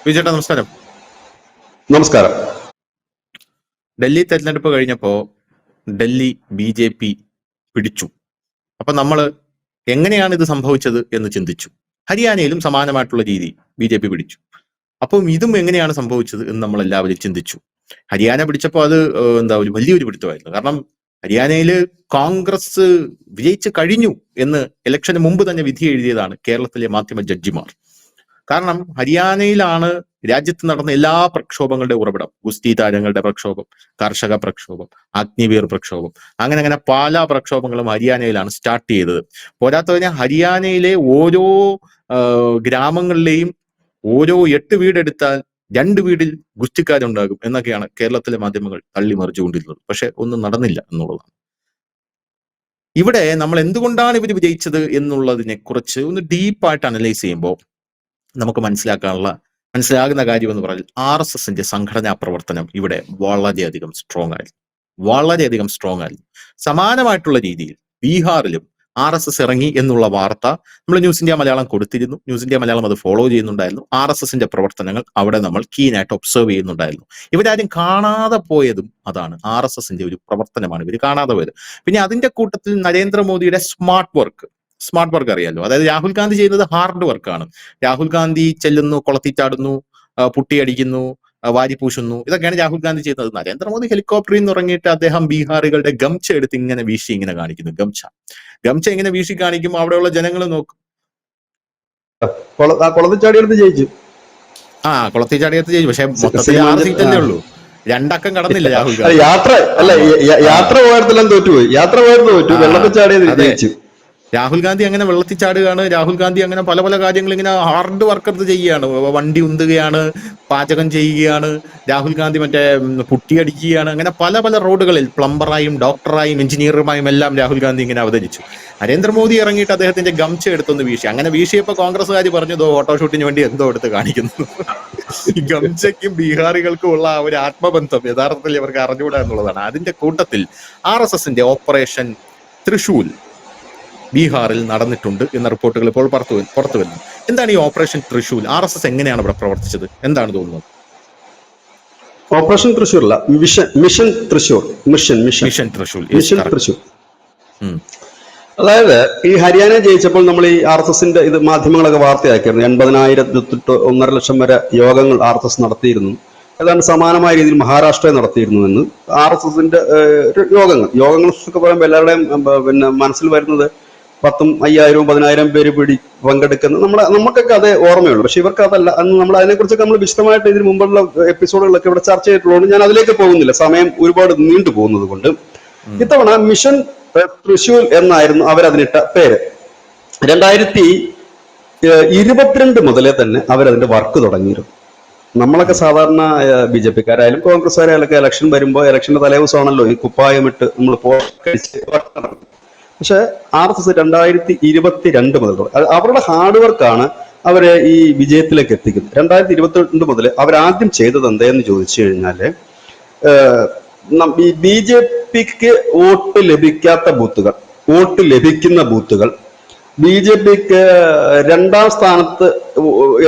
വിജയേട്ടാ നമസ്കാരം. നമസ്കാരം. ഡൽഹി തെരഞ്ഞെടുപ്പ് കഴിഞ്ഞപ്പോ ഡൽഹി BJP പിടിച്ചു. അപ്പൊ നമ്മള് എങ്ങനെയാണ് ഇത് സംഭവിച്ചത് എന്ന് ചിന്തിച്ചു. ഹരിയാനയിലും സമാനമായിട്ടുള്ള രീതി BJP പിടിച്ചു. അപ്പം ഇതും എങ്ങനെയാണ് സംഭവിച്ചത് എന്ന് നമ്മൾ എല്ലാവരും ചിന്തിച്ചു. ഹരിയാന പിടിച്ചപ്പോൾ അത് ഒരു വലിയൊരു പിടുത്തമായിരുന്നു. കാരണം ഹരിയാനയില് കോൺഗ്രസ് വിജയിച്ചു കഴിഞ്ഞു എന്ന് ഇലക്ഷന് മുമ്പ് തന്നെ വിധി എഴുതിയതാണ് കേരളത്തിലെ മാധ്യമ ജഡ്ജിമാർ. കാരണം ഹരിയാനയിലാണ് രാജ്യത്ത് നടന്ന എല്ലാ പ്രക്ഷോഭങ്ങളുടെ ഉറവിടം. ഗുസ്തി താരങ്ങളുടെ പ്രക്ഷോഭം, കർഷക പ്രക്ഷോഭം, അഗ്നിവീർ പ്രക്ഷോഭം, അങ്ങനെ പല പ്രക്ഷോഭങ്ങളും ഹരിയാനയിലാണ് സ്റ്റാർട്ട് ചെയ്തത്. പോരാത്തതിന് ഹരിയാനയിലെ ഓരോ ഗ്രാമങ്ങളിലെയും ഓരോ 8 വീടെടുത്താൽ 2 വീടിൽ ഗുസ്തിക്കാരുണ്ടാകും എന്നൊക്കെയാണ് കേരളത്തിലെ മാധ്യമങ്ങൾ തള്ളിമറിച്ചുകൊണ്ടിരുന്നത്. പക്ഷെ ഒന്നും നടന്നില്ല എന്നുള്ളതാണ്. ഇവിടെ നമ്മൾ എന്തുകൊണ്ടാണ് ഇവർ വിജയിച്ചത് എന്നുള്ളതിനെ കുറിച്ച് ഒന്ന് ഡീപ്പായിട്ട് അനലൈസ് ചെയ്യുമ്പോൾ നമുക്ക് മനസ്സിലാകുന്ന കാര്യം എന്ന് പറഞ്ഞാൽ RSSന്റെ സംഘടനാ പ്രവർത്തനം ഇവിടെ വളരെയധികം സ്ട്രോങ് ആയിരുന്നു. സമാനമായിട്ടുള്ള രീതിയിൽ ബീഹാറിലും RSS ഇറങ്ങി എന്നുള്ള വാർത്ത നമ്മൾ ന്യൂസ് ഇന്ത്യ മലയാളം കൊടുത്തിരുന്നു. ന്യൂസ് ഇന്ത്യ മലയാളം അത് ഫോളോ ചെയ്യുന്നുണ്ടായിരുന്നു. RSSന്റെ പ്രവർത്തനങ്ങൾ അവിടെ നമ്മൾ കീനായിട്ട് ഒബ്സർവ് ചെയ്യുന്നുണ്ടായിരുന്നു. ഇവരാരും കാണാതെ പോയതും അതാണ്. RSSന്റെ ഒരു പ്രവർത്തനമാണ് ഇവർ കാണാതെ പോയത്. പിന്നെ അതിന്റെ കൂട്ടത്തിൽ നരേന്ദ്രമോദിയുടെ സ്മാർട്ട് വർക്ക് അറിയാലോ. അതായത് രാഹുൽ ഗാന്ധി ചെയ്യുന്നത് ഹാർഡ് വർക്കാണ്. രാഹുൽ ഗാന്ധി ചെല്ലുന്നു, കൊളത്തിച്ചാടുന്നു, പുട്ടിയടിക്കുന്നു, വാരിപൂശുന്നു. ഇതൊക്കെയാണ് രാഹുൽ ഗാന്ധി ചെയ്യുന്നത്. നരേന്ദ്രമോദി ഹെലികോപ്റ്ററിൽ നിന്ന് ഇറങ്ങിയിട്ട് അദ്ദേഹം ബീഹാറികളുടെ ഗംച്ച എടുത്ത് ഇങ്ങനെ വീശി ഇങ്ങനെ കാണിക്കുന്നു. ഗംച്ച ഇങ്ങനെ വീശി കാണിക്കുമ്പോൾ അവിടെയുള്ള ജനങ്ങൾ നോക്കും. കൊളത്തിച്ചാടിയെടുത്ത് ജയിച്ചു. കൊളത്തിച്ചാടിയെടുത്ത് ജയിച്ചു. പക്ഷെ മൊത്തത്തിൽ 6 സീറ്റല്ലേ ഉള്ളൂ. 2 അക്കം കടന്നില്ല രാഹുൽ ഗാന്ധി. യാത്ര പോയതെല്ലാം തോറ്റുപോയി. രാഹുൽ ഗാന്ധി അങ്ങനെ വെള്ളത്തിൽ ചാടുകയാണ്. രാഹുൽ ഗാന്ധി അങ്ങനെ പല കാര്യങ്ങൾ ഇങ്ങനെ ഹാർഡ് വർക്ക് ചെയ്യുകയാണ്. വണ്ടി ഉന്തുകയാണ്, പാചകം ചെയ്യുകയാണ്. രാഹുൽ ഗാന്ധി പുട്ടിയടിക്കുകയാണ്. അങ്ങനെ പല റോഡുകളിൽ പ്ലംബറായും ഡോക്ടറായും എഞ്ചിനീയറുമായും എല്ലാം രാഹുൽ ഗാന്ധി ഇങ്ങനെ അവതരിച്ചു. നരേന്ദ്രമോദി ഇറങ്ങിയിട്ട് അദ്ദേഹത്തിന്റെ ഗംച്ച എടുത്തൊന്ന് വീശി. അങ്ങനെ വീശിയപ്പോ കോൺഗ്രസ്സുകാർ പറഞ്ഞു, ഫോട്ടോഷൂട്ടിന് വേണ്ടി എന്തോ എടുത്ത് കാണിക്കുന്നു. ഈ ഗംച്ചയ്ക്കും ബീഹാറികൾക്കും ഉള്ള ഒരു ആത്മബന്ധം യഥാർത്ഥത്തിൽ ഇവർക്ക് അറിഞ്ഞുകൂടാ എന്നുള്ളതാണ്. അതിന്റെ കൂട്ടത്തിൽ RSSന്റെ ഓപ്പറേഷൻ തൃശൂൽ ബീഹാറിൽ നടന്നിട്ടുണ്ട് എന്ന റിപ്പോർട്ടുകൾ ഇപ്പോൾ പുറത്തു വരുന്നു. എന്താണ് ഈ ഓപ്പറേഷൻ തൃശൂൽ? RSS എങ്ങനെയാണ് ഇവിടെ പ്രവർത്തിച്ചത്? എന്താണ് തോന്നുന്നത്? Operation Thrissur mission Thrissur. അതായത് ഈ ഹരിയാന ജയിച്ചപ്പോൾ നമ്മൾ ഈ RSSന്റെ ഇത് മാധ്യമങ്ങളൊക്കെ വാർത്തയാക്കിയിരുന്നു. 80,000 തൊട്ട് 1.5 ലക്ഷം വരെ യോഗങ്ങൾ RSS നടത്തിയിരുന്നു. ഏതാണ്ട് സമാനമായ രീതിയിൽ മഹാരാഷ്ട്രയിൽ നടത്തിയിരുന്നുവെന്ന് RSSന്റെ യോഗങ്ങൾ ഒക്കെ പറയുമ്പോൾ എല്ലാവരുടെയും മനസ്സിൽ വരുന്നത് 10,000, 5,000, 10,000 പേര് പങ്കെടുക്കുന്ന നമുക്കൊക്കെ അതേ ഓർമ്മയുള്ളൂ. പക്ഷെ ഇവർക്ക് അതല്ല. അന്ന് നമ്മൾ അതിനെക്കുറിച്ചൊക്കെ നമ്മൾ വിശദമായിട്ട് ഇതിന് മുമ്പുള്ള എപ്പിസോഡുകളൊക്കെ ഇവിടെ ചർച്ച ചെയ്തിട്ടുള്ളതുകൊണ്ട് ഞാൻ അതിലേക്ക് പോകുന്നില്ല, സമയം ഒരുപാട് നീണ്ടു പോകുന്നത് കൊണ്ട്. ഇത്തവണ മിഷൻ തൃശൂൽ എന്നായിരുന്നു അവരതിനിട്ട പേര്. 2022 മുതലേ തന്നെ അവരതിന്റെ വർക്ക് തുടങ്ങിയിരുന്നു. നമ്മളൊക്കെ സാധാരണ BJPക്കാരായാലും കോൺഗ്രസ്സുകാരായാലൊക്കെ ഇലക്ഷൻ വരുമ്പോൾ ഇലക്ഷന്റെ തലേദിവസമാണല്ലോ ഈ കുപ്പായമിട്ട് നമ്മൾ കഴിച്ച്. പക്ഷെ RSS 2022 മുതൽ അവരുടെ ഹാർഡ് വർക്കാണ് അവരെ ഈ വിജയത്തിലേക്ക് എത്തിക്കുന്നത്. 2022 മുതൽ അവരാദ്യം ചെയ്തത് എന്താന്ന് ചോദിച്ചു കഴിഞ്ഞാല്, ഈ BJPക്ക് വോട്ട് ലഭിക്കുന്ന ബൂത്തുകൾ, BJPക്ക് 2ാം സ്ഥാനത്ത്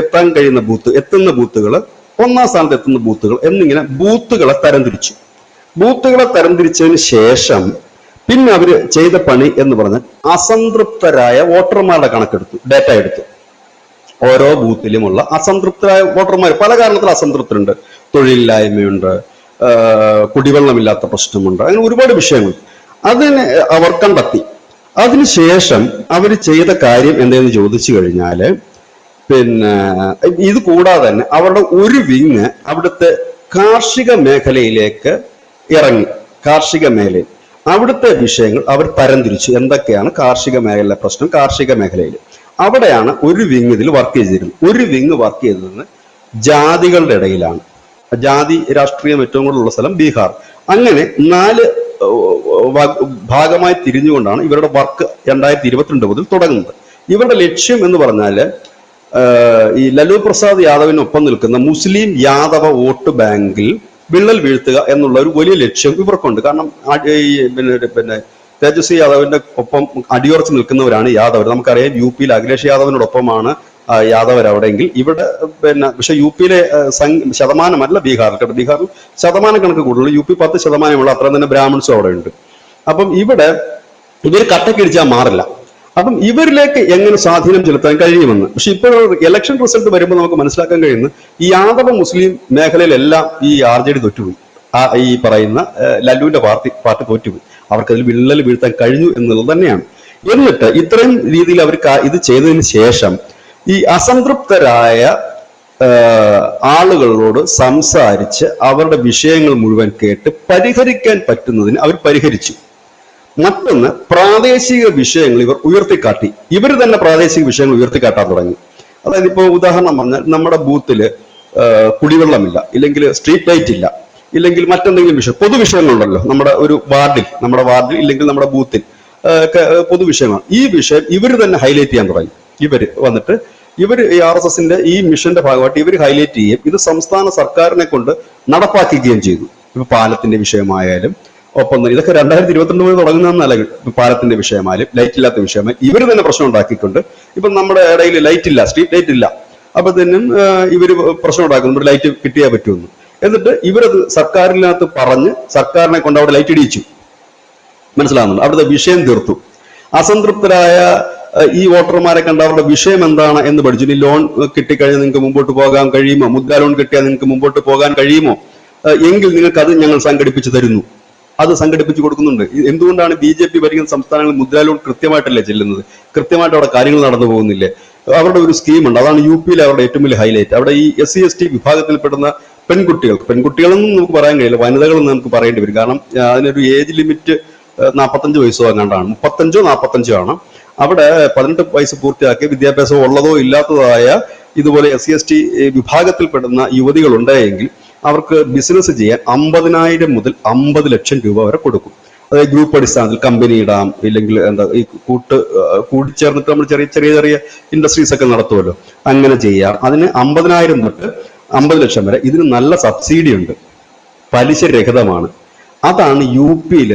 എത്തുന്ന ബൂത്തുകൾ, 1ാം സ്ഥാനത്ത് എത്തുന്ന ബൂത്തുകൾ എന്നിങ്ങനെ ബൂത്തുകളെ തരംതിരിച്ചതിന് ശേഷം പിന്നെ അവര് ചെയ്ത പണി എന്ന് പറഞ്ഞാൽ അസംതൃപ്തരായ വോട്ടർമാരുടെ ഡാറ്റ എടുത്തു. ഓരോ ബൂത്തിലുമുള്ള അസംതൃപ്തരായ വോട്ടർമാർ പല കാരണത്തിൽ അസംതൃപ്തരുണ്ട്. തൊഴിലില്ലായ്മയുണ്ട്, കുടിവെള്ളമില്ലാത്ത പ്രശ്നമുണ്ട്, അങ്ങനെ ഒരുപാട് വിഷയങ്ങൾ. അതിനെ അവർ കണ്ടെത്തി. അതിനുശേഷം അവർ ചെയ്ത കാര്യം എന്തെന്ന് ചോദിച്ചു കഴിഞ്ഞാല്, ഇത് കൂടാതെ തന്നെ അവരുടെ ഒരു വിങ് അവിടുത്തെ കാർഷിക മേഖലയിലേക്ക് ഇറങ്ങി. അവിടുത്തെ വിഷയങ്ങൾ അവർ തരംതിരിച്ചു. എന്തൊക്കെയാണ് കാർഷിക മേഖലയിലെ പ്രശ്നം? കാർഷിക മേഖലയിൽ അവിടെയാണ് ഒരു വിങ് ഇതിൽ വർക്ക് ചെയ്തിരുന്നത്. ഒരു വിങ് വർക്ക് ചെയ്തത് ജാതികളുടെ ഇടയിലാണ്. ജാതി രാഷ്ട്രീയം ഏറ്റവും കൂടുതലുള്ള സ്ഥലം ബീഹാർ. അങ്ങനെ 4 ഭാഗമായി തിരിഞ്ഞുകൊണ്ടാണ് ഇവരുടെ വർക്ക് 2022 മുതൽ തുടങ്ങുന്നത്. ഇവരുടെ ലക്ഷ്യം എന്ന് പറഞ്ഞാല് ഈ ലലു പ്രസാദ് യാദവിനൊപ്പം നിൽക്കുന്ന മുസ്ലിം യാദവ വോട്ട് ബാങ്കിൽ വിള്ളൽ വീഴ്ത്തുക എന്നുള്ള ഒരു വലിയ ലക്ഷ്യം ഇവർക്കുണ്ട്. കാരണം തേജസ്വി യാദവിന്റെ ഒപ്പം അടിയുറച്ച് നിൽക്കുന്നവരാണ് യാദവർ. നമുക്കറിയാം UPയിൽ അഖിലേഷ് യാദവിനോടൊപ്പമാണ് യാദവരവിടെയെങ്കിൽ ഇവിടെ പിന്നെ പക്ഷെ യു പിയിലെ ശതമാനമല്ല ബീഹാറിൽ. കേട്ടോ, ബീഹാറിൽ ശതമാനം കണക്ക് കൂടുതൽ, യു പി 10% അത്രയും തന്നെ ബ്രാഹ്മിൺസും അവിടെ ഉണ്ട്. അപ്പം ഇവിടെ ഇവർ കട്ടക്കിടിച്ചാൽ മാറില്ല. അപ്പം ഇവരിലേക്ക് എങ്ങനെ സ്വാധീനം ചെലുത്താൻ കഴിയുമെന്ന്. പക്ഷെ ഇപ്പോൾ ഇലക്ഷൻ റിസൾട്ട് വരുമ്പോൾ നമുക്ക് മനസ്സിലാക്കാൻ കഴിയുന്നത് ഈ യാദവ മുസ്ലിം മേഖലയിലെല്ലാം ഈ RJD തോറ്റുപോയി. ഈ പറയുന്ന ലല്ലുവിന്റെ പാർട്ടി തോറ്റുപോയി. അവർക്കതിൽ വിള്ളൽ വീഴ്ത്താൻ കഴിഞ്ഞു എന്നുള്ളത് തന്നെയാണ്. എന്നിട്ട് ഇത്രയും രീതിയിൽ അവർ ഇത് ചെയ്തതിന് ശേഷം ഈ അസംതൃപ്തരായ ആളുകളോട് സംസാരിച്ച് അവരുടെ വിഷയങ്ങൾ മുഴുവൻ കേട്ട് പരിഹരിക്കാൻ പറ്റുന്നതിന് അവർ പരിഹരിച്ചു. മറ്റൊന്ന്, പ്രാദേശിക വിഷയങ്ങൾ ഇവർ ഉയർത്തിക്കാട്ടി. ഇവർ തന്നെ പ്രാദേശിക വിഷയങ്ങൾ ഉയർത്തിക്കാട്ടാൻ തുടങ്ങി. അതായത് ഇപ്പോൾ ഉദാഹരണം പറഞ്ഞാൽ നമ്മുടെ ബൂത്തില് കുടിവെള്ളമില്ല, ഇല്ലെങ്കിൽ സ്ട്രീറ്റ് ലൈറ്റ് ഇല്ല, ഇല്ലെങ്കിൽ മറ്റെന്തെങ്കിലും വിഷയം, പൊതുവിഷയങ്ങളുണ്ടല്ലോ നമ്മുടെ വാർഡിൽ ഇല്ലെങ്കിൽ നമ്മുടെ ബൂത്തിൽ പൊതുവിഷയമാണ്. ഈ വിഷയം ഇവർ തന്നെ ഹൈലൈറ്റ് ചെയ്യാൻ തുടങ്ങി. ഇവർ ഈ RSSന്റെ ഈ മിഷന്റെ ഭാഗമായിട്ട് ഇവർ ഹൈലൈറ്റ് ചെയ്യുകയും ഇത് സംസ്ഥാന സർക്കാരിനെ കൊണ്ട് നടപ്പാക്കുകയും ചെയ്തു. ഇപ്പൊ പാലത്തിന്റെ വിഷയമായാലും, ഒപ്പം ഇതൊക്കെ 2022 മുതൽ തുടങ്ങുന്നതല്ല. പാലത്തിന്റെ വിഷയമായാലും ലൈറ്റ് ഇല്ലാത്ത വിഷയമായാലും ഇവർ തന്നെ പ്രശ്നം ഉണ്ടാക്കിക്കൊണ്ട് ഇപ്പൊ നമ്മുടെ ഇടയിൽ ലൈറ്റ് ഇല്ല, സ്ട്രീറ്റ് ലൈറ്റ് ഇല്ല, അപ്പൊ തന്നെ ഇവർ പ്രശ്നം ഉണ്ടാക്കുന്നു, ലൈറ്റ് കിട്ടിയേ പറ്റുമെന്ന്. എന്നിട്ട് ഇവരത് സർക്കാരിനകത്ത് പറഞ്ഞ് സർക്കാരിനെ കൊണ്ട് അവിടെ ലൈറ്റ് ഇടിയിച്ചു. മനസ്സിലാകുന്നുണ്ട്? അവിടുത്തെ വിഷയം തീർത്തു. അസംതൃപ്തരായ ഈ വോട്ടർമാരെ കണ്ട് അവരുടെ വിഷയം എന്താണ് എന്ന് പഠിച്ചു. ഇനി ലോൺ കിട്ടിക്കഴിഞ്ഞാൽ നിങ്ങൾക്ക് മുമ്പോട്ട് പോകാൻ കഴിയുമോ, മുദ്രാ ലോൺ കിട്ടിയാൽ നിങ്ങൾക്ക് മുമ്പോട്ട് പോകാൻ കഴിയുമോ, എങ്കിൽ നിങ്ങൾക്ക് അത് ഞങ്ങൾ സംഘടിപ്പിച്ചു തരുന്നു. അത് സംഘടിപ്പിച്ചു കൊടുക്കുന്നുണ്ട്. എന്തുകൊണ്ടാണ് BJP ഭരിക്കുന്ന സംസ്ഥാനങ്ങളിൽ മുദ്രാ ലോൺ കൃത്യമായിട്ടല്ലേ ചെല്ലുന്നത്? കൃത്യമായിട്ട് അവിടെ കാര്യങ്ങൾ നടന്നു പോകുന്നില്ലേ? അവരുടെ ഒരു സ്കീമുണ്ട്, അതാണ് യു പിയിലെ അവരുടെ ഏറ്റവും വലിയ ഹൈലൈറ്റ്. അവിടെ ഈ SC/ST വിഭാഗത്തിൽപ്പെടുന്ന പെൺകുട്ടികളെന്നും നമുക്ക് പറയാൻ കഴിയില്ല, വനിതകളെന്ന് നമുക്ക് പറയേണ്ടി വരും. കാരണം അതിനൊരു ഏജ് ലിമിറ്റ് 45 വയസ്സോ അങ്ങാണ്ടാണ്, 35 ആണ്. അവിടെ 18 വയസ്സ് പൂർത്തിയാക്കി വിദ്യാഭ്യാസം ഉള്ളതോ ഇല്ലാത്തതായ ഇതുപോലെ SC/ST വിഭാഗത്തിൽപ്പെടുന്ന യുവതികൾ ഉണ്ടായെങ്കിൽ അവർക്ക് ബിസിനസ് ചെയ്യാൻ 50,000 മുതൽ 50 ലക്ഷം രൂപ വരെ കൊടുക്കും. അതായത് ഗ്രൂപ്പ് അടിസ്ഥാനത്തിൽ കമ്പനി ഇടാം, ഇല്ലെങ്കിൽ ഈ കൂടിച്ചേർന്നിട്ട് നമ്മൾ ചെറിയ ഇൻഡസ്ട്രീസ് ഒക്കെ നടത്തുമല്ലോ, അങ്ങനെ ചെയ്യാം. അതിന് 50,000 തൊട്ട് 50 ലക്ഷം വരെ. ഇതിന് നല്ല സബ്സിഡി ഉണ്ട്, പലിശ രഹിതമാണ്. അതാണ് യു പിയിൽ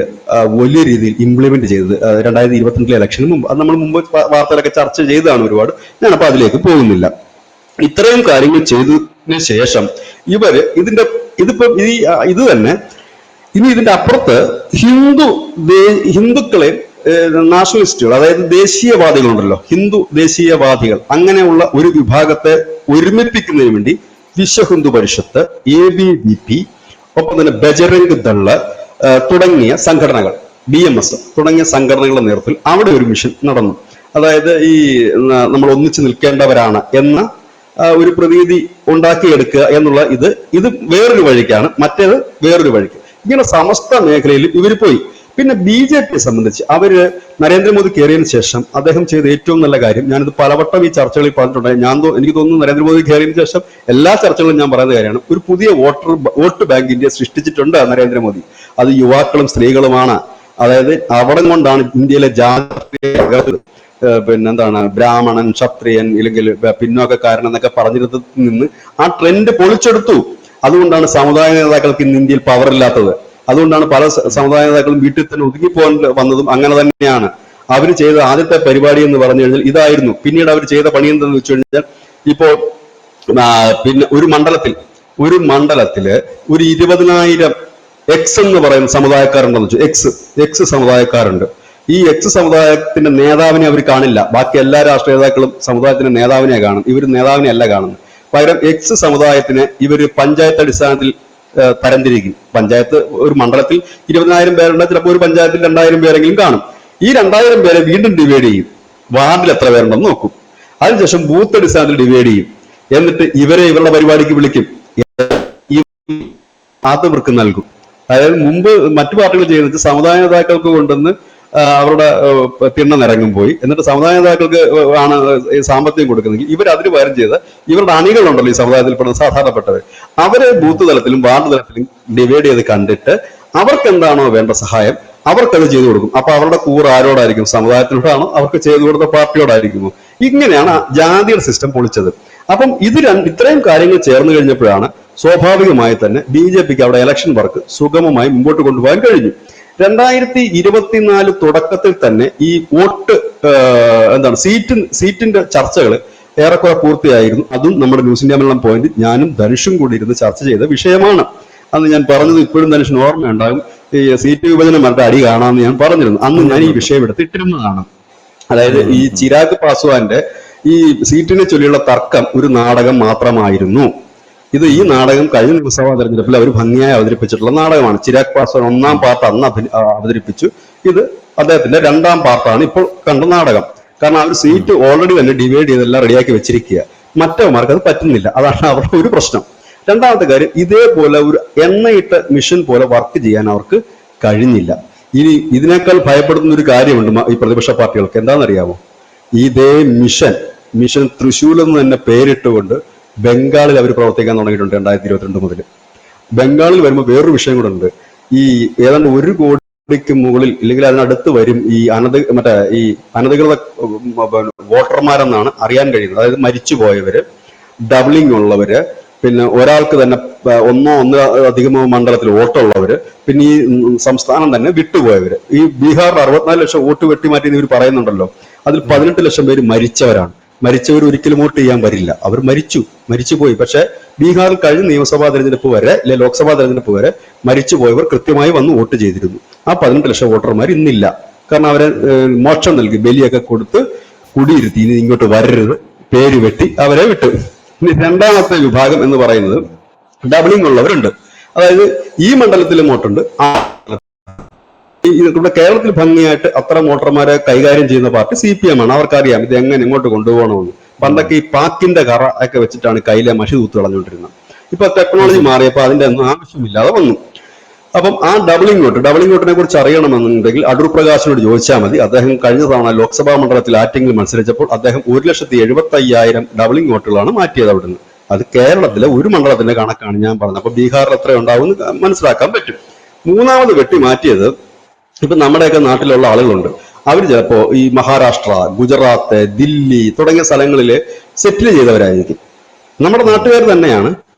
വലിയ രീതിയിൽ ഇംപ്ലിമെന്റ് ചെയ്തത് 2022 ഇലക്ഷന് മുമ്പ്. അത് നമ്മൾ മുമ്പ് വാർത്തയിലൊക്കെ ചർച്ച ചെയ്തതാണ് ഒരുപാട്, ഞാനപ്പോൾ അതിലേക്ക് പോകുന്നില്ല. ഇത്രയും കാര്യങ്ങൾ ചെയ്തതിന് ശേഷം ഇത് തന്നെ ഇനി ഇതിന്റെ അപ്പുറത്ത് ഹിന്ദുക്കളെ നാഷണലിസ്റ്റുകൾ, അതായത് ദേശീയവാദികളുണ്ടല്ലോ, ഹിന്ദു ദേശീയവാദികൾ, അങ്ങനെയുള്ള ഒരു വിഭാഗത്തെ ഒരുമിപ്പിക്കുന്നതിന് വേണ്ടി വിശ്വ ഹിന്ദു പരിഷത്ത്, ABVP, ഒപ്പം തന്നെ ബജറംഗ് ദള് തുടങ്ങിയ സംഘടനകൾ, BMS തുടങ്ങിയ സംഘടനകളുടെ നേതൃത്വത്തിൽ അവിടെ ഒരു മിഷൻ നടന്നു. അതായത് ഈ നമ്മൾ ഒന്നിച്ചു നിൽക്കേണ്ടവരാണ് എന്ന ഒരു പ്രതീതി ഉണ്ടാക്കിയെടുക്കുക എന്നുള്ള ഇത് വേറൊരു വഴിക്കാണ്, മറ്റേത് വേറൊരു വഴിക്ക്. ഇങ്ങനെ സമസ്ത മേഖലയിൽ ഇവർ പോയി. പിന്നെ BJPയെ സംബന്ധിച്ച് നരേന്ദ്രമോദി കയറിയതിനു ശേഷം അദ്ദേഹം ചെയ്ത ഏറ്റവും നല്ല കാര്യം, ഞാനിത് പലവട്ടം ഈ ചർച്ചകളിൽ പറഞ്ഞിട്ടുണ്ട്, എനിക്ക് തോന്നുന്നു നരേന്ദ്രമോദി കയറിയതിനു ശേഷം എല്ലാ ചർച്ചകളും ഞാൻ പറയുന്ന കാര്യമാണ്, ഒരു പുതിയ വോട്ട് ബാങ്ക് ഇന്ത്യ സൃഷ്ടിച്ചിട്ടുണ്ട് നരേന്ദ്രമോദി. അത് യുവാക്കളും സ്ത്രീകളുമാണ്. അതായത് അവിടെ കൊണ്ടാണ് ഇന്ത്യയിലെ ജാതി ബ്രാഹ്മണൻ, ക്ഷത്രിയൻ, ഇല്ലെങ്കിൽ പിന്നോക്കക്കാരൻ എന്നൊക്കെ പറഞ്ഞിടത്ത് നിന്ന് ആ ട്രെൻഡ് പൊളിച്ചെടുത്തു. അതുകൊണ്ടാണ് സമുദായ നേതാക്കൾക്ക് ഇന്ന് ഇന്ത്യയിൽ പവറില്ലാത്തത്. അതുകൊണ്ടാണ് പല സമുദായ നേതാക്കളും വീട്ടിൽ തന്നെ ഒതുങ്ങിപ്പോകാൻ വന്നതും അങ്ങനെ തന്നെയാണ്. അവർ ചെയ്ത ആദ്യത്തെ പരിപാടി എന്ന് പറഞ്ഞു കഴിഞ്ഞാൽ ഇതായിരുന്നു. പിന്നീട് അവർ ചെയ്ത പണി എന്തെന്ന് വെച്ച് കഴിഞ്ഞാൽ, ഇപ്പോ പിന്നെ ഒരു മണ്ഡലത്തില് ഒരു 20,000 എക്സ് എന്ന് പറയുന്ന സമുദായക്കാരുണ്ടെന്ന് വെച്ചു. എക്സ് സമുദായക്കാരുണ്ട്. ഈ എക്സ് സമുദായത്തിന്റെ നേതാവിനെ അവർ കാണില്ല. ബാക്കി എല്ലാ രാഷ്ട്രീയ നേതാക്കളും സമുദായത്തിന്റെ നേതാവിനെ കാണും, ഇവർ നേതാവിനെ അല്ല കാണുന്നത്. പകരം എക്സ് സമുദായത്തിനെ ഇവർ പഞ്ചായത്ത് അടിസ്ഥാനത്തിൽ തരംതിരിക്കും. പഞ്ചായത്ത് ഒരു മണ്ഡലത്തിൽ 20,000 പേരുണ്ട്, ചിലപ്പോൾ ഒരു പഞ്ചായത്തിൽ 2,000 പേരെങ്കിലും കാണും. ഈ 2,000 പേരെ വീണ്ടും ഡിവൈഡ് ചെയ്യും, വാർഡിൽ എത്ര പേരുണ്ടെന്ന് നോക്കും. അതിനുശേഷം ബൂത്ത് അടിസ്ഥാനത്തിൽ ഡിവൈഡ് ചെയ്യും. എന്നിട്ട് ഇവരുടെ പരിപാടിക്ക് വിളിക്കും, അത് ഇവർക്ക് നൽകും. അതായത് മുമ്പ് മറ്റു പാർട്ടികൾ ചെയ്യുന്നത് സമുദായ നേതാക്കൾക്ക് കൊണ്ടുവന്ന് അവരുടെ തിണ്ണ നിറങ്ങും പോയി, എന്നിട്ട് സമുദായ നേതാക്കൾക്ക് ആണ് സാമ്പത്തികം കൊടുക്കുന്നെങ്കിൽ ഇവർ അതിന് പകരം ചെയ്ത് ഇവരുടെ അണികളുണ്ടല്ലോ ഈ സമുദായത്തിൽപ്പെടുന്ന സാധാരണപ്പെട്ടവർ, അവരെ ബൂത്ത് തലത്തിലും വാർഡ് തലത്തിലും ഡിവൈഡ് ചെയ്ത് കണ്ടിട്ട് അവർക്ക് എന്താണോ വേണ്ട സഹായം അവർക്കത് ചെയ്തു കൊടുക്കും. അപ്പൊ അവരുടെ കൂറ് ആരോടായിരിക്കും? സമുദായത്തിനോടാണോ? അവർക്ക് ചെയ്തു കൊടുത്ത പാർട്ടിയോടായിരിക്കുമോ? ഇങ്ങനെയാണ് ജാതിയുടെ സിസ്റ്റം പൊളിച്ചത്. അപ്പം ഇത്രയും കാര്യങ്ങൾ ചേർന്ന് കഴിഞ്ഞപ്പോഴാണ് സ്വാഭാവികമായി തന്നെ BJPക്ക് അവിടെ ഇലക്ഷൻ വർക്ക് സുഗമമായി മുമ്പോട്ട് കൊണ്ടുപോകാൻ കഴിഞ്ഞു. 2024 തുടക്കത്തിൽ തന്നെ ഈ വോട്ട് സീറ്റിന്റെ ചർച്ചകൾ ഏറെക്കുറെ പൂർത്തിയായിരുന്നു. അതും നമ്മുടെ ന്യൂസ് ഇന്ത്യ മലയാളം പോയിന്റ് ഞാനും ധനുഷും കൂടി ഇരുന്ന് ചർച്ച ചെയ്ത വിഷയമാണ്. അന്ന് ഞാൻ പറഞ്ഞത് ഇപ്പോഴും ധനുഷിന് ഓർമ്മയുണ്ടാകും. ഈ സീറ്റ് വിഭജനം മറ്റേ അടി കാണാമെന്ന് ഞാൻ പറഞ്ഞിരുന്നു. അന്ന് ഞാൻ ഈ വിഷയം എടുത്തിട്ടിരുന്നതാണ്. അതായത് ഈ ചിരാഗ് പാസ്വാന്റെ ഈ സീറ്റിനെ ചൊല്ലിയുള്ള തർക്കം ഒരു നാടകം മാത്രമായിരുന്നു. ഈ നാടകം കഴിഞ്ഞ നിയമസഭാ തെരഞ്ഞെടുപ്പിൽ അവർ ഭംഗിയായി അവതരിപ്പിച്ചിട്ടുള്ള നാടകമാണ്. ചിരാഗ് പാസ്വാൻ 1-ാം പാർട്ട് അന്ന് അവതരിപ്പിച്ചു. ഇത് അദ്ദേഹത്തിന്റെ 2-ാം പാർട്ടാണ് ഇപ്പോൾ കണ്ട നാടകം. കാരണം അവർ സീറ്റ് ഓൾറെഡി തന്നെ ഡിവൈഡ് ചെയ്തെല്ലാം റെഡിയാക്കി വെച്ചിരിക്കുക. മറ്റവന്മാർക്ക് അത് പറ്റുന്നില്ല. അതാണ് അവരുടെ ഒരു പ്രശ്നം. രണ്ടാമത്തെ കാര്യം, ഇതേപോലെ ഒരു എണ്ണയിട്ട മിഷൻ പോലെ വർക്ക് ചെയ്യാൻ അവർക്ക് കഴിഞ്ഞില്ല. ഇനി ഇതിനേക്കാൾ ഭയപ്പെടുന്ന ഒരു കാര്യമുണ്ട് ഈ പ്രതിപക്ഷ പാർട്ടികൾക്ക്. എന്താണെന്നറിയാമോ? ഇതേ മിഷൻ തൃശ്ശൂരിൽ നിന്ന് തന്നെ പേരിട്ടുകൊണ്ട് ബംഗാളിൽ അവർ പ്രവർത്തിക്കാൻ തുടങ്ങിയിട്ടുണ്ട് 2022 മുതൽ. ബംഗാളിൽ വരുമ്പോൾ വേറൊരു വിഷയം കൂടെ ഉണ്ട്. ഈ ഏതാണ്ട് 1 കോടിക്ക് മുകളിൽ ഇല്ലെങ്കിൽ അതിനടുത്ത് വരും ഈ അനധികൃത വോട്ടർമാരെന്നാണ് അറിയാൻ കഴിയുന്നത്. അതായത് മരിച്ചുപോയവര്, ഡബിളിംഗ് ഉള്ളവര്, പിന്നെ ഒരാൾക്ക് തന്നെ ഒന്നിലധികമോ മണ്ഡലത്തിൽ വോട്ടുള്ളവര്, പിന്നെ ഈ സംസ്ഥാനം തന്നെ വിട്ടുപോയവര്. ഈ ബീഹാറിൽ 64 ലക്ഷം വോട്ട് വെട്ടിമാറ്റി ഇവർ പറയുന്നുണ്ടല്ലോ, അതിൽ 18 ലക്ഷം പേര് മരിച്ചവരാണ്. മരിച്ചവർ ഒരിക്കലും വോട്ട് ചെയ്യാൻ വരില്ല. അവർ മരിച്ചുപോയി. പക്ഷെ ബീഹാറിൽ കഴിഞ്ഞ നിയമസഭാ തെരഞ്ഞെടുപ്പ് വരെ അല്ലെ ലോക്സഭാ തെരഞ്ഞെടുപ്പ് വരെ മരിച്ചുപോയവർ കൃത്യമായി വന്ന് വോട്ട് ചെയ്തിരുന്നു. ആ 18 ലക്ഷം വോട്ടർമാർ ഇന്നില്ല. കാരണം അവരെ മോക്ഷം നൽകി, ബലിയൊക്കെ കൊടുത്ത് കുടിയിരുത്തി. ഇനി ഇങ്ങോട്ട് വരരുത്, പേര് വെട്ടി അവരെ വിട്ടു. ഇനി രണ്ടാമത്തെ വിഭാഗം എന്ന് പറയുന്നത് ഡബിളിംഗ് ഉള്ളവരുണ്ട്. അതായത് ഈ മണ്ഡലത്തിലും വോട്ടുണ്ട്, ഇവിടെ കേരളത്തിൽ ഭംഗിയായിട്ട് അത്തരം വോട്ടർമാരെ കൈകാര്യം ചെയ്യുന്ന പാർട്ടി CPM ആണ്. അവർക്കറിയാം ഇത് എങ്ങനെ ഇങ്ങോട്ട് കൊണ്ടുപോകണമെന്ന്. പണ്ടൊക്കെ ഈ പാക്കിന്റെ കറ ഒക്കെ വെച്ചിട്ടാണ് കയ്യിലെ മഷി തൂത്ത് കളഞ്ഞുകൊണ്ടിരുന്നത്. ഇപ്പൊ ടെക്നോളജി മാറിയപ്പോൾ അതിന്റെ ഒന്നും ആവശ്യമില്ലാതെ വന്നു. അപ്പം ആ ഡബിളിംഗ് വോട്ടിനെ കുറിച്ച് അറിയണമെന്നുണ്ടെങ്കിൽ അടൂർ പ്രകാശിനോട് ചോദിച്ചാൽ മതി. അദ്ദേഹം കഴിഞ്ഞ തവണ ലോക്സഭാ മണ്ഡലത്തിൽ ആറ്റിങ്ങിൽ മത്സരിച്ചപ്പോൾ അദ്ദേഹം 1,75,000 ഡബിളിംഗ് വോട്ടുകളാണ് മാറ്റിയത് അവിടുന്ന്. അത് കേരളത്തിലെ ഒരു മണ്ഡലത്തിന്റെ കണക്കാണ് ഞാൻ പറഞ്ഞത്. അപ്പൊ ബീഹാറിൽ എത്ര ഉണ്ടാവും എന്ന് മനസ്സിലാക്കാൻ പറ്റും. മൂന്നാമത് വെട്ടി മാറ്റിയത് ഇപ്പൊ നമ്മുടെയൊക്കെ നാട്ടിലുള്ള ആളുകളുണ്ട്. അവർ ചിലപ്പോ ഈ മഹാരാഷ്ട്ര, ഗുജറാത്ത്, ദില്ലി തുടങ്ങിയ സ്ഥലങ്ങളിൽ സെറ്റിൽ ചെയ്തവരായിരിക്കും. നമ്മുടെ നാട്ടുകാർ തന്നെയാണ്.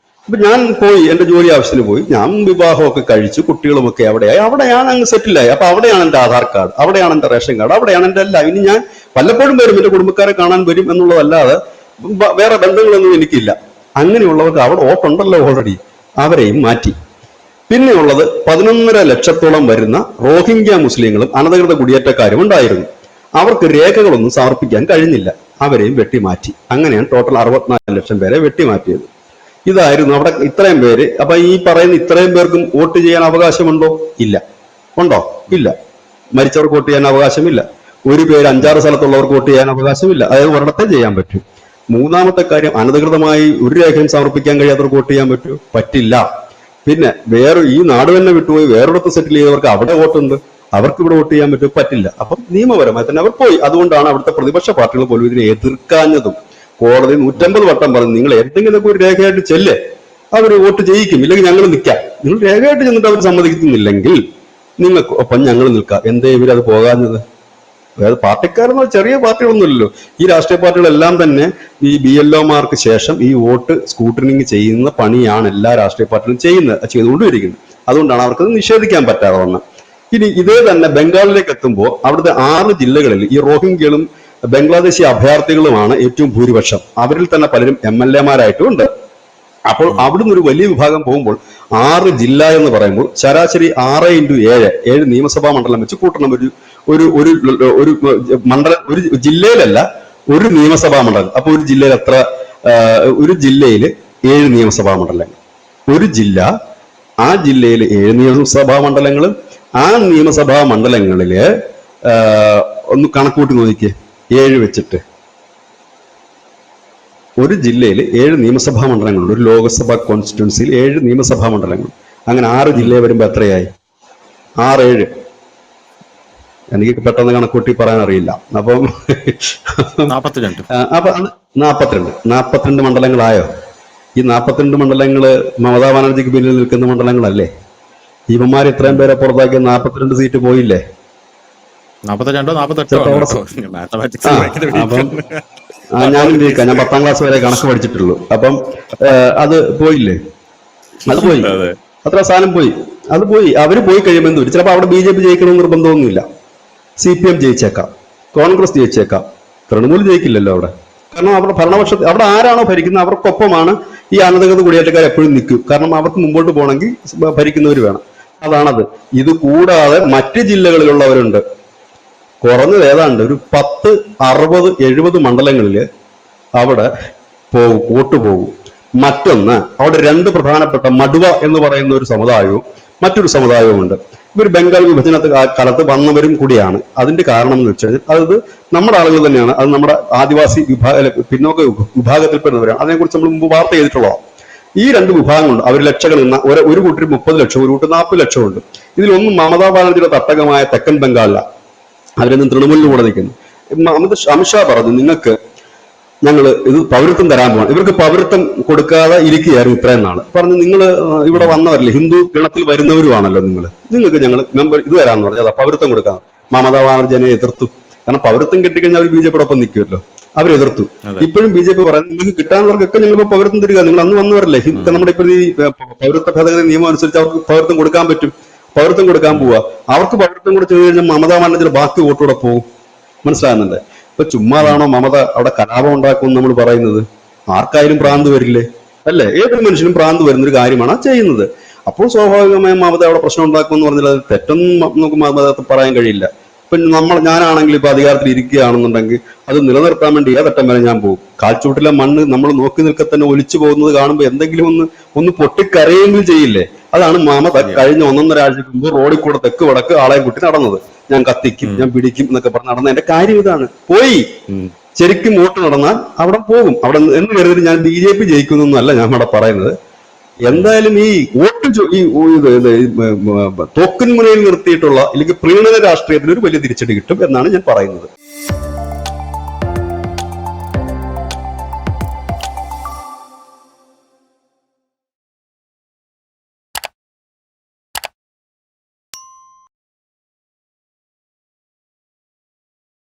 ഇപ്പൊ ഞാൻ പോയി എന്റെ ജോലി ആവശ്യത്തിന് പോയി, ഞാൻ വിവാഹമൊക്കെ കഴിച്ചു, കുട്ടികളുമൊക്കെ അവിടെ ഞാൻ അങ്ങ് സെറ്റിലായി. അപ്പൊ അവിടെയാണ് എന്റെ ആധാർ കാർഡ്, അവിടെയാണ് എന്റെ റേഷൻ കാർഡ്, അവിടെയാണ് എന്റെ എല്ലാം. ഇനി ഞാൻ വല്ലപ്പോഴും വരും, എന്റെ കുടുംബക്കാരെ കാണാൻ വരും എന്നുള്ളതല്ലാതെ വേറെ ബന്ധങ്ങളൊന്നും എനിക്കില്ല. അങ്ങനെയുള്ളവർക്ക് അവിടെ വോട്ടുണ്ടല്ലോ ഓൾറെഡി, അവരെയും മാറ്റി. പിന്നെയുള്ളത് 11.5 ലക്ഷത്തോളം വരുന്ന റോഹിംഗ്യ മുസ്ലിങ്ങളും അനധികൃത കുടിയേറ്റക്കാരും ഉണ്ടായിരുന്നു. അവർക്ക് രേഖകളൊന്നും സമർപ്പിക്കാൻ കഴിഞ്ഞില്ല, അവരെയും വെട്ടിമാറ്റി. അങ്ങനെയാണ് ടോട്ടൽ 64 ലക്ഷം പേരെ വെട്ടിമാറ്റിയത്. ഇതായിരുന്നു അവിടെ ഇത്രയും പേര്. അപ്പൊ ഈ പറയുന്ന ഇത്രയും പേർക്കും വോട്ട് ചെയ്യാൻ അവകാശമുണ്ടോ? ഇല്ല. ഉണ്ടോ? ഇല്ല. മരിച്ചവർക്ക് വോട്ട് ചെയ്യാൻ അവകാശമില്ല. ഒരു പേര് 5-6 സ്ഥലത്തുള്ളവർക്ക് വോട്ട് ചെയ്യാൻ അവകാശമില്ല. അതായത് ഒരിടത്തെ ചെയ്യാൻ പറ്റും. മൂന്നാമത്തെ കാര്യം, അനധികൃതമായി ഒരു രേഖയും സമർപ്പിക്കാൻ കഴിയാത്തവർക്ക് വോട്ട് ചെയ്യാൻ പറ്റുമോ? പറ്റില്ല. പിന്നെ ഈ നാട് തന്നെ വിട്ടുപോയി വേറൊരിടത്ത് സെറ്റിൽ ചെയ്തവർക്ക് അവിടെ വോട്ടുണ്ട്, അവർക്ക് ഇവിടെ വോട്ട് ചെയ്യാൻ പറ്റുമോ? പറ്റില്ല. അപ്പം നിയമപരമായി തന്നെ അവർ പോയി. അതുകൊണ്ടാണ് അവിടുത്തെ പ്രതിപക്ഷ പാർട്ടികൾ പോലും ഇതിനെ എതിർക്കാഞ്ഞതും. കോടതി 150 വട്ടം പറഞ്ഞു, നിങ്ങൾ എന്തെങ്കിലുമൊക്കെ ഒരു രേഖയായിട്ട് ചെല്ലേ, അവർ വോട്ട് ചെയ്യിക്കും, ഇല്ലെങ്കിൽ ഞങ്ങൾ നിൽക്കാം. നിങ്ങൾ രേഖയായിട്ട് ചെന്നിട്ട് അവർ സമ്മതിക്കുന്നില്ലെങ്കിൽ നിങ്ങൾക്ക് ഒപ്പം ഞങ്ങൾ നിൽക്കാം. എന്തേ ഇവരത് പോകാഞ്ഞത്? അതായത് പാർട്ടിക്കാരെന്ന് ചെറിയ പാർട്ടികളൊന്നുമില്ലല്ലോ. ഈ രാഷ്ട്രീയ പാർട്ടികളെല്ലാം തന്നെ ഈ BLOമാർക്ക് ശേഷം ഈ വോട്ട് സ്കൂട്ടനിങ് ചെയ്യുന്ന പണിയാണ് എല്ലാ രാഷ്ട്രീയ പാർട്ടികളും ചെയ്തുകൊണ്ടിരിക്കുന്നത്. അതുകൊണ്ടാണ് അവർക്കത് നിഷേധിക്കാൻ പറ്റാതെ വന്നത്. ഇനി ഇതേ തന്നെ ബംഗാളിലേക്ക് എത്തുമ്പോൾ അവിടുത്തെ 6 ജില്ലകളിൽ ഈ റോഹിംഗ്യകളും ബംഗ്ലാദേശി അഭയാർത്ഥികളുമാണ് ഏറ്റവും ഭൂരിപക്ഷം. അവരിൽ തന്നെ പലരും MLAമാരായിട്ടും ഉണ്ട്. അപ്പോൾ അവിടുന്ന് ഒരു വലിയ വിഭാഗം പോകുമ്പോൾ 6 ജില്ല എന്ന് പറയുമ്പോൾ ശരാശരി 6x7 നിയമസഭാ മണ്ഡലം വെച്ച് കൂട്ടണം. ഒരു മണ്ഡലം, ഒരു ജില്ലയിലല്ല, ഒരു നിയമസഭാ മണ്ഡലം. അപ്പൊ ഒരു ജില്ലയിൽ ഒരു ജില്ലയിൽ 7 നിയമസഭാ മണ്ഡലങ്ങൾ. ഒരു ജില്ല, ആ ജില്ലയിൽ 7 നിയമസഭാ മണ്ഡലങ്ങളും ആ നിയമസഭാ മണ്ഡലങ്ങളില് ഒന്ന് കണക്കൂട്ടി നോക്കിക്കേ, 7 വെച്ചിട്ട് ഒരു ജില്ലയിൽ 7 നിയമസഭാ മണ്ഡലങ്ങളുണ്ട്. ഒരു ലോക്സഭാ കോൺസ്റ്റിറ്റ്യുവൻസിയിൽ 7 നിയമസഭാ മണ്ഡലങ്ങൾ. അങ്ങനെ 6 ജില്ല വരുമ്പോ എത്രയായി? 6-7. എനിക്ക് പെട്ടെന്ന് കണക്കൂട്ടി പറയാൻ അറിയില്ല. അപ്പം 42 മണ്ഡലങ്ങളായോ? ഈ 42 മണ്ഡലങ്ങള് മമതാ ബാനർജിക്ക് പിന്നിൽ നിൽക്കുന്ന മണ്ഡലങ്ങളല്ലേ? ഇവന്മാർ ഇത്രയും പേരെ പുറത്താക്കിയ 42 സീറ്റ് പോയില്ലേ? 42 48 അപ്പം ഞാനും ജയിക്കാം. ഞാൻ 10ാം ക്ലാസ് വരെ കണക്ക് പഠിച്ചിട്ടുള്ളൂ. അപ്പം അത് പോയില്ലേ? അത് പോയി. അത്ര സ്ഥാനം പോയി. അത് പോയി. അവര് പോയി കഴിയുമ്പോൾ ചിലപ്പോൾ അവിടെ BJP ജയിക്കണമെന്ന് നിർബന്ധമൊന്നുമില്ല. CPM ജയിച്ചേക്കാം, കോൺഗ്രസ് ജയിച്ചേക്കാം, തൃണമൂൽ ജയിക്കില്ലല്ലോ അവിടെ. കാരണം അവിടെ ഭരണപക്ഷത്ത് അവിടെ ആരാണോ ഭരിക്കുന്നത് അവർക്കൊപ്പമാണ് ഈ അനധികൃത കുടിയേറ്റക്കാർ എപ്പോഴും നിൽക്കും. കാരണം അവർക്ക് മുമ്പോട്ട് പോകണമെങ്കിൽ ഭരിക്കുന്നവർ വേണം. അതാണത്. ഇത് കൂടാതെ മറ്റ് ജില്ലകളിലുള്ളവരുണ്ട്. കുറഞ്ഞത് ഏതാണ്ട് ഒരു 10, 60, 70 മണ്ഡലങ്ങളിൽ അവിടെ പോകും, വോട്ട് പോകും. മറ്റൊന്ന്, അവിടെ 2 പ്രധാനപ്പെട്ട മടുവ എന്ന് പറയുന്ന ഒരു സമുദായവും മറ്റൊരു സമുദായവും ഉണ്ട്. ഇവർ ബംഗാൾ വിഭജന കാലത്ത് വന്നവരും കൂടിയാണ്. അതിന്റെ കാരണം എന്ന് വെച്ചാൽ അത് നമ്മുടെ ആളുകൾ തന്നെയാണ്. അത് നമ്മുടെ ആദിവാസി പിന്നോക്ക വിഭാഗത്തിൽപ്പെടുന്നവരാണ്. അതിനെക്കുറിച്ച് നമ്മൾ മുമ്പ് വാർത്ത ചെയ്തിട്ടുള്ളതാണ്. ഈ 2 വിഭാഗങ്ങളുണ്ട്. അവർ ലക്ഷങ്ങൾ ഒരു കൂട്ടർ 30 ലക്ഷം, ഒരു കൂട്ടർ 40 ലക്ഷമുണ്ട്. ഇതിലൊന്നും മമതാ ബാനർജിയുടെ തട്ടകമായ തെക്കൻ ബംഗാളിലാണ്. അവരൊന്നും തൃണമൂലിന് കൂടെ നിൽക്കുന്നു. അമിത്ഷാ പറഞ്ഞു, നിങ്ങൾക്ക് ഞങ്ങൾ ഇത് പൗരത്വം തരാൻ പോകണം. ഇവർക്ക് പൗരത്വം കൊടുക്കാതെ ഇരിക്കുകയായിരുന്നു ഇത്രയും നാള്. പറഞ്ഞു, നിങ്ങൾ ഇവിടെ വന്നവരല്ലേ, ഹിന്ദു ഗണത്തിൽ വരുന്നവരുമാണല്ലോ, നിങ്ങൾക്ക് ഞങ്ങൾ മെമ്പർ ഇത് തരാമെന്ന് പറഞ്ഞു. അതാ പൗരത്വം കൊടുക്കാം. മമതാ ബാനർജിനെ എതിർത്തു. കാരണം പൗരത്വം കിട്ടിക്കഴിഞ്ഞാൽ അവർ BJPയോടൊപ്പം നിൽക്കുമല്ലോ. അവരെതിർത്തു. ഇപ്പോഴും BJP പറയുന്നത് നിങ്ങൾക്ക് കിട്ടാനുള്ളവർക്കൊക്കെ ഞങ്ങൾ പൗരത്വം തരിക, നിങ്ങൾ അന്ന് വന്നവരല്ലേ. നമ്മുടെ ഇപ്പോൾ ഈ പൗരത്വ ഭേദഗതി നിയമം അനുസരിച്ച് അവർക്ക് പൗരത്വം കൊടുക്കാൻ പറ്റും. പൗരത്വം കൊടുക്കാൻ പോവുക. അവർക്ക് പൗരത്വം കൊടുത്തു കഴിഞ്ഞാൽ മമതാ ബാനർജിയുടെ ബാക്കി വോട്ടൂടെ പോകും. മനസ്സിലാകുന്നുണ്ട്? ഇപ്പൊ ചുമ്മാതാണോ മമത അവിടെ കലാപം ഉണ്ടാക്കുമെന്ന് നമ്മൾ പറയുന്നത്? ആർക്കായാലും ഭ്രാന്ത് വരില്ലേ? അല്ലേ? ഏതൊരു മനുഷ്യനും ഭ്രാന്ത് വരുന്നൊരു കാര്യമാണ് ആ ചെയ്യുന്നത്. അപ്പോൾ സ്വാഭാവികമായും മമത അവിടെ പ്രശ്നം ഉണ്ടാക്കുമെന്ന് പറഞ്ഞാൽ അത് തെറ്റൊന്നും നമുക്ക് മമത പറയാൻ കഴിയില്ല. ഇപ്പൊ ഞാനാണെങ്കിൽ ഇപ്പൊ അധികാരത്തിൽ ഇരിക്കുകയാണെന്നുണ്ടെങ്കിൽ അത് നിലനിർത്താൻ വേണ്ടി ഏതറ്റം വരെ ഞാൻ പോകും. കാൽച്ചൂട്ടിലെ മണ്ണ് നമ്മൾ നോക്കി നിൽക്കെ തന്നെ ഒലിച്ചു പോകുന്നത് കാണുമ്പോൾ എന്തെങ്കിലും ഒന്ന് പൊട്ടിക്കരയെങ്കിലും ചെയ്യില്ലേ? അതാണ് മമത കഴിഞ്ഞ 1.5 ആഴ്ചക്ക് മുമ്പ് റോഡിൽ കൂടെ തെക്ക് വടക്ക് ആളെയും കുട്ടി നടന്നത്. ഞാൻ കത്തിക്കും, ഞാൻ പിടിക്കും എന്നൊക്കെ പറഞ്ഞ് നടന്നതിന്റെ കാര്യം ഇതാണ്. പോയി ശരിക്കും വോട്ട് നടന്നാൽ അവിടെ പോകും. അവിടെ എന്ന് കരുതി ഞാൻ BJP ജയിക്കുന്നൊന്നുമല്ല ഞാൻ ഇവിടെ പറയുന്നത്. എന്തായാലും ഈ വോട്ട് തോക്കിൻ മുനയിൽ നിർത്തിയിട്ടുള്ള അല്ലെങ്കിൽ പ്രീണന രാഷ്ട്രീയത്തിന് ഒരു വലിയ തിരിച്ചടി കിട്ടും എന്നാണ് ഞാൻ പറയുന്നത്.